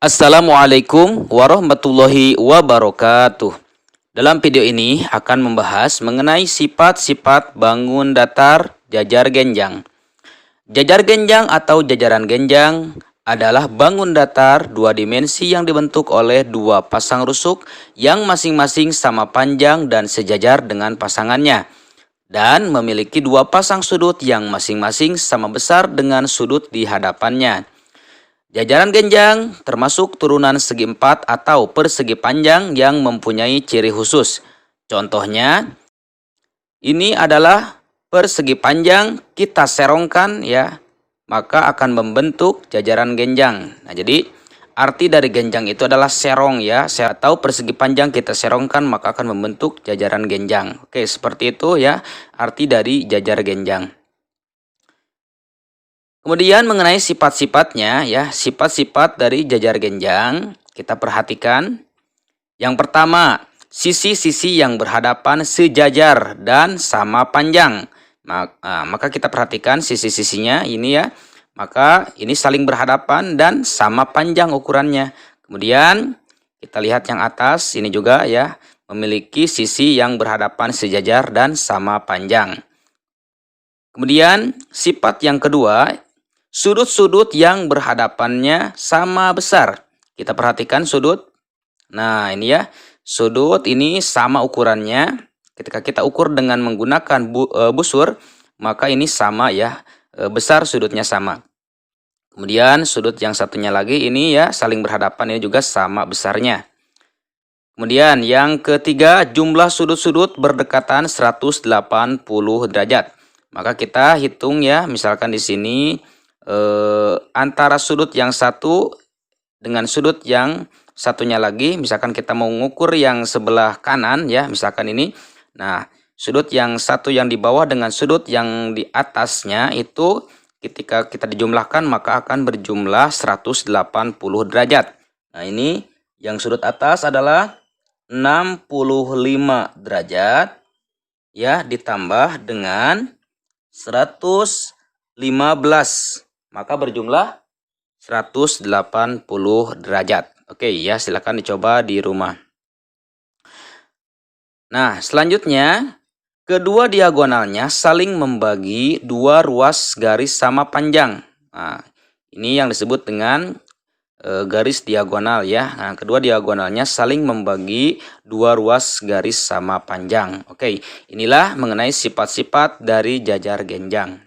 Assalamualaikum warahmatullahi wabarakatuh. Dalam video ini akan membahas mengenai sifat-sifat bangun datar jajar genjang. Jajar genjang atau jajaran genjang adalah bangun datar dua dimensi yang dibentuk oleh dua pasang rusuk yang masing-masing sama panjang dan sejajar dengan pasangannya, dan memiliki dua pasang sudut yang masing-masing sama besar dengan sudut di hadapannya. Jajaran genjang termasuk turunan segi empat atau persegi panjang yang mempunyai ciri khusus. Contohnya, ini adalah persegi panjang, kita serongkan ya, maka akan membentuk jajaran genjang. Nah, jadi arti dari genjang itu adalah serong ya, atau persegi panjang kita serongkan maka akan membentuk jajaran genjang. Oke, seperti itu ya arti dari jajar genjang. Kemudian mengenai sifat-sifatnya ya, sifat-sifat dari jajar genjang kita perhatikan. Yang pertama, sisi-sisi yang berhadapan sejajar dan sama panjang. Maka kita perhatikan sisi-sisinya ini ya, maka ini saling berhadapan dan sama panjang ukurannya. Kemudian kita lihat yang atas ini juga ya, memiliki sisi yang berhadapan sejajar dan sama panjang. Kemudian sifat yang kedua, sudut-sudut yang berhadapannya sama besar. Kita perhatikan sudut. Nah, ini ya. Sudut ini sama ukurannya. Ketika kita ukur dengan menggunakan busur, maka ini sama ya. Besar sudutnya sama. Kemudian sudut yang satunya lagi ini ya saling berhadapan, ini juga sama besarnya. Kemudian yang ketiga, jumlah sudut-sudut berdekatan 180 derajat. Maka kita hitung ya, misalkan di sini antara sudut yang satu dengan sudut yang satunya lagi, misalkan kita mau mengukur yang sebelah kanan ya, misalkan ini. Nah, sudut yang satu yang di bawah dengan sudut yang di atasnya itu ketika kita dijumlahkan maka akan berjumlah 180 derajat. Nah, ini yang sudut atas adalah 65 derajat ya, ditambah dengan 115, maka berjumlah 180 derajat. Oke ya, silakan dicoba di rumah. Nah, selanjutnya kedua diagonalnya saling membagi dua ruas garis sama panjang. Nah, ini yang disebut dengan garis diagonal ya. Nah, kedua diagonalnya saling membagi dua ruas garis sama panjang. Oke, inilah mengenai sifat-sifat dari jajar genjang.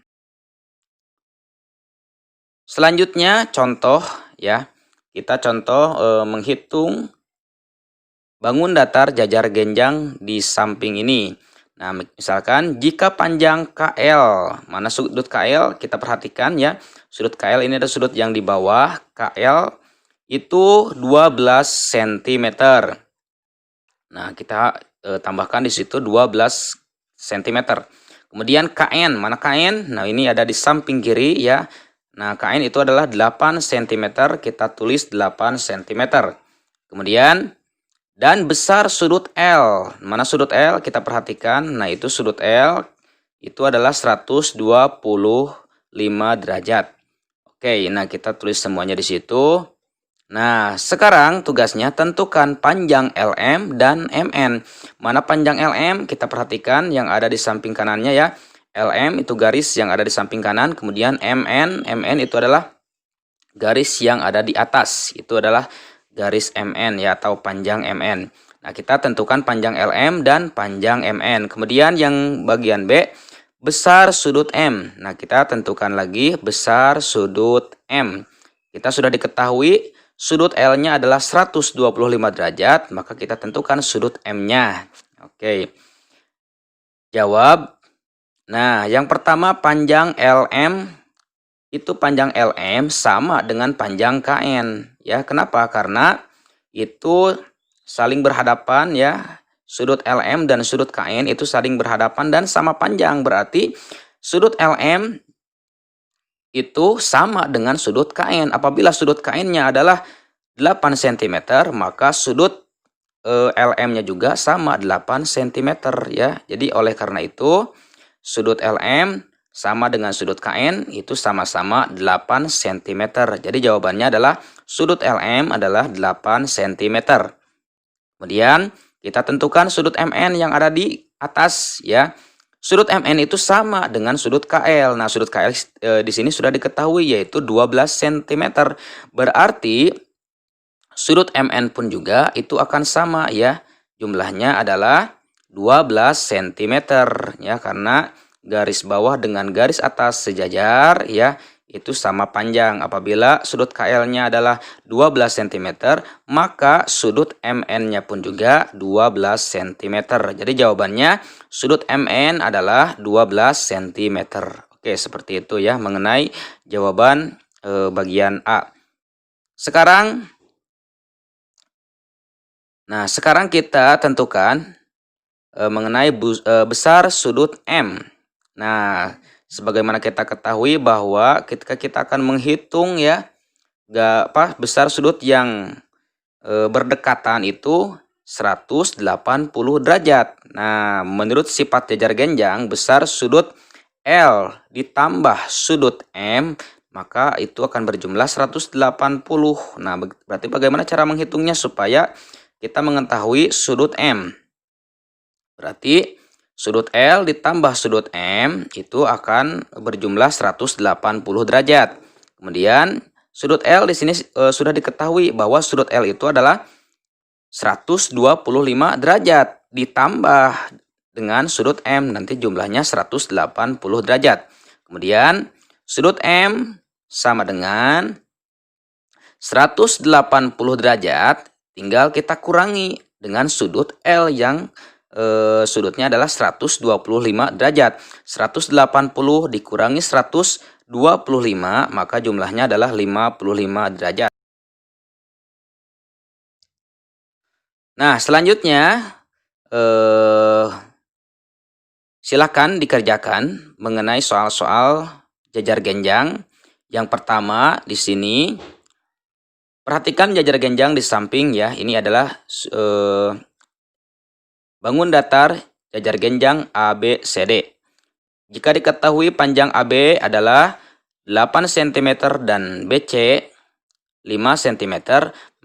Selanjutnya contoh ya, kita contoh menghitung bangun datar jajar genjang di samping ini. Nah, misalkan jika panjang KL, mana sudut KL, kita perhatikan ya, sudut KL ini ada sudut yang di bawah, KL itu 12 cm. Nah, kita tambahkan di situ 12 cm. Kemudian KN, mana KN? Nah, ini ada di samping kiri ya. Nah, KN itu adalah 8 cm, kita tulis 8 cm. Kemudian, dan besar sudut L. Mana sudut L? Kita perhatikan. Nah, itu sudut L itu adalah 125 derajat. Oke, nah kita tulis semuanya di situ. Nah, sekarang tugasnya tentukan panjang LM dan MN. Mana panjang LM? Kita perhatikan yang ada di samping kanannya ya. LM itu garis yang ada di samping kanan, kemudian MN itu adalah garis yang ada di atas. Itu adalah garis MN ya, atau panjang MN. Nah, kita tentukan panjang LM dan panjang MN. Kemudian yang bagian B, besar sudut M. Nah, kita tentukan lagi besar sudut M. Kita sudah diketahui sudut L-nya adalah 125 derajat, maka kita tentukan sudut M-nya. Oke. Jawab. Nah, yang pertama panjang LM, itu panjang LM sama dengan panjang KN. Ya, kenapa? Karena itu saling berhadapan ya. Sudut LM dan sudut KN itu saling berhadapan dan sama panjang. Berarti sudut LM itu sama dengan sudut KN. Apabila sudut KN-nya adalah 8 cm, maka sudut LM-nya juga sama 8 cm ya. Jadi oleh karena itu sudut LM sama dengan sudut KN itu sama-sama 8 cm. Jadi jawabannya adalah sudut LM adalah 8 cm. Kemudian kita tentukan sudut MN yang ada di atas ya. Sudut MN itu sama dengan sudut KL. Nah, sudut KL di sini sudah diketahui yaitu 12 cm. Berarti sudut MN pun juga itu akan sama ya. Jumlahnya adalah 12 cm ya, karena garis bawah dengan garis atas sejajar ya, itu sama panjang. Apabila sudut KL-nya adalah 12 cm, maka sudut MN-nya pun juga 12 cm. Jadi jawabannya sudut MN adalah 12 cm. Oke, seperti itu ya mengenai jawaban bagian A. Sekarang kita tentukan mengenai besar sudut M. Nah, sebagaimana kita ketahui bahwa ketika kita akan menghitung ya besar sudut yang berdekatan itu 180 derajat. Nah, menurut sifat jajar genjang, besar sudut L ditambah sudut M, maka itu akan berjumlah 180. Nah, berarti bagaimana cara menghitungnya supaya kita mengetahui sudut M? Berarti sudut L ditambah sudut M itu akan berjumlah 180 derajat. Kemudian sudut L di sini sudah diketahui bahwa sudut L itu adalah 125 derajat ditambah dengan sudut M, nanti jumlahnya 180 derajat. Kemudian sudut M sama dengan 180 derajat, tinggal kita kurangi dengan sudut L yang sudutnya adalah 125 derajat. 180 dikurangi 125, maka jumlahnya adalah 55 derajat. Nah, selanjutnya silakan dikerjakan mengenai soal-soal jajar genjang. Yang pertama di sini perhatikan jajar genjang di samping ya. Ini adalah bangun datar jajar genjang ABCD. Jika diketahui panjang AB adalah 8 cm dan BC 5 cm,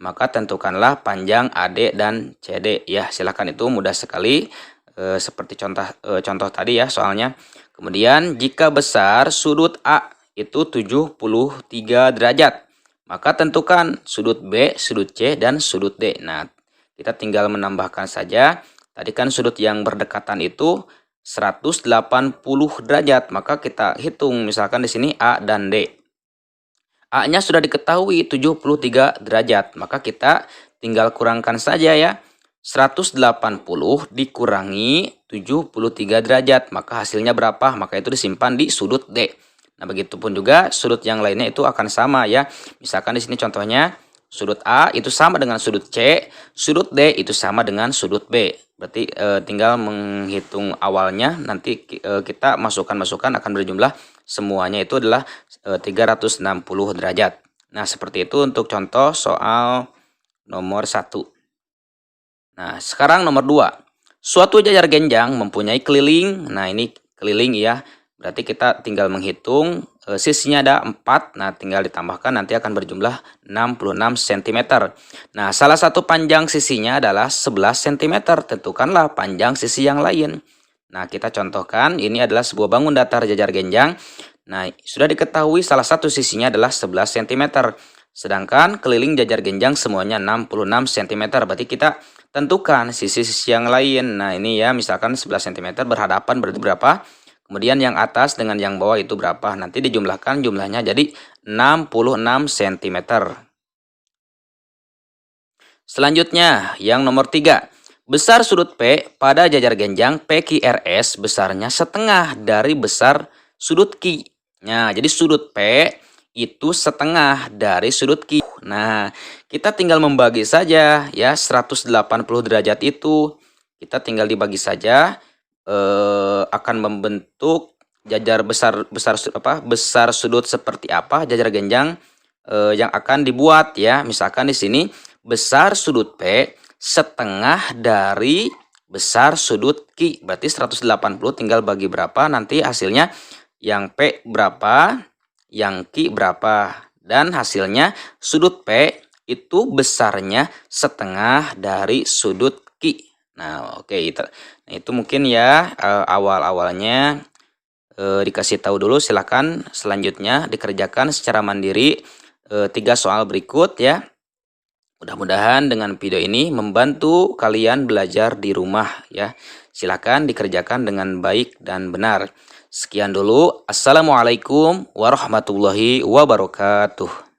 maka tentukanlah panjang AD dan CD ya. Silakan, itu mudah sekali seperti contoh tadi ya soalnya. Kemudian jika besar sudut A itu 73 derajat, maka tentukan sudut B, sudut C, dan sudut D. Nah, kita tinggal menambahkan saja. Tadi kan sudut yang berdekatan itu 180 derajat, maka kita hitung misalkan di sini A dan D. A-nya sudah diketahui 73 derajat, maka kita tinggal kurangkan saja ya. 180 dikurangi 73 derajat, maka hasilnya berapa? Maka itu disimpan di sudut D. Nah, begitupun juga sudut yang lainnya itu akan sama ya. Misalkan di sini contohnya sudut A itu sama dengan sudut C, sudut D itu sama dengan sudut B. Berarti tinggal menghitung awalnya, nanti kita masukkan akan berjumlah semuanya itu adalah 360 derajat. Nah, seperti itu untuk contoh soal nomor 1. Nah, sekarang nomor 2. Suatu jajar genjang mempunyai keliling. Nah, ini keliling ya. Berarti kita tinggal menghitung sisinya ada 4. Nah, tinggal ditambahkan nanti akan berjumlah 66 cm. Nah, salah satu panjang sisinya adalah 11 cm. Tentukanlah panjang sisi yang lain. Nah, kita contohkan ini adalah sebuah bangun datar jajar genjang. Nah, sudah diketahui salah satu sisinya adalah 11 cm. Sedangkan keliling jajar genjang semuanya 66 cm. Berarti kita tentukan sisi-sisi yang lain. Nah, ini ya misalkan 11 cm berhadapan berarti berapa? Kemudian yang atas dengan yang bawah itu berapa? Nanti dijumlahkan, jumlahnya jadi 66 cm. Selanjutnya, yang nomor 3. Besar sudut P pada jajar genjang PQRS besarnya setengah dari besar sudut Q. Nah, jadi sudut P itu setengah dari sudut Q. Nah, kita tinggal membagi saja ya, 180 derajat itu kita tinggal dibagi saja. Akan membentuk jajar besar sudut seperti apa jajar genjang yang akan dibuat ya. Misalkan di sini besar sudut P setengah dari besar sudut Q, berarti 180 tinggal bagi berapa, nanti hasilnya yang P berapa, yang Q berapa. Dan hasilnya sudut P itu besarnya setengah dari sudut Q. Nah, oke, itu mungkin ya awal-awalnya dikasih tahu dulu. Silakan selanjutnya dikerjakan secara mandiri 3 soal berikut ya. Mudah-mudahan dengan video ini membantu kalian belajar di rumah ya. Silakan dikerjakan dengan baik dan benar. Sekian dulu. Assalamualaikum warahmatullahi wabarakatuh.